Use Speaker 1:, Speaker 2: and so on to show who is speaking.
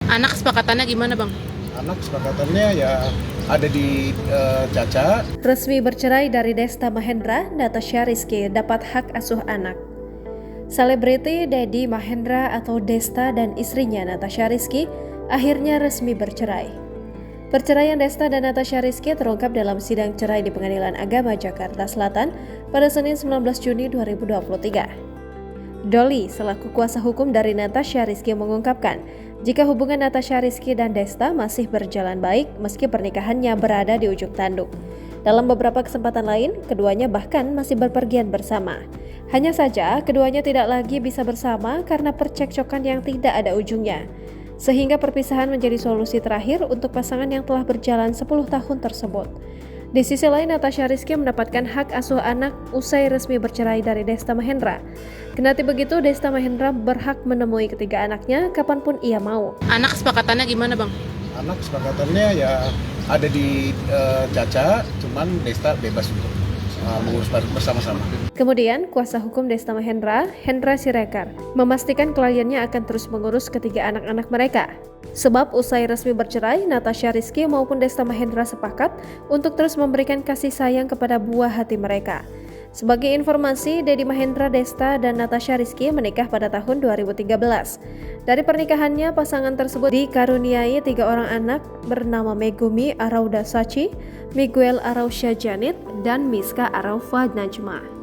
Speaker 1: Anak kesepakatannya gimana, Bang?
Speaker 2: Anak kesepakatannya ya ada di Caca.
Speaker 3: Resmi bercerai dari Desta Mahendra, Natasha Rizky dapat hak asuh anak. Selebriti Dedi Mahendra atau Desta dan istrinya Natasha Rizky akhirnya resmi bercerai. Perceraian Desta dan Natasha Rizky terungkap dalam sidang cerai di Pengadilan Agama Jakarta Selatan pada Senin 19 Juni 2023. Dolly, selaku kuasa hukum dari Natasha Rizky mengungkapkan, jika hubungan Natasha Rizky dan Desta masih berjalan baik meski pernikahannya berada di ujung tanduk. Dalam beberapa kesempatan lain, keduanya bahkan masih berpergian bersama. Hanya saja, keduanya tidak lagi bisa bersama karena percekcokan yang tidak ada ujungnya. Sehingga perpisahan menjadi solusi terakhir untuk pasangan yang telah berjalan 10 tahun tersebut. Di sisi lain, Natasha Rizky mendapatkan hak asuh anak usai resmi bercerai dari Desta Mahendra. Kendati begitu, Desta Mahendra berhak menemui ketiga anaknya kapanpun ia mau.
Speaker 1: Anak kesepakatannya gimana, Bang?
Speaker 2: Anak kesepakatannya ya ada di Caca, cuman Desta bebas untuk mengurus bersama-sama.
Speaker 3: Kemudian, kuasa hukum Desta Mahendra, Hendra Siregar, memastikan kliennya akan terus mengurus ketiga anak-anak mereka. Sebab usai resmi bercerai, Natasha Rizky maupun Desta Mahendra sepakat untuk terus memberikan kasih sayang kepada buah hati mereka. Sebagai informasi, Dedi Mahendra, Desta, dan Natasha Rizky menikah pada tahun 2013. Dari pernikahannya, pasangan tersebut dikaruniai 3 orang anak bernama Megumi Arauda Sachi, Miguel Arausha Janit, dan Miska Araufa Najma.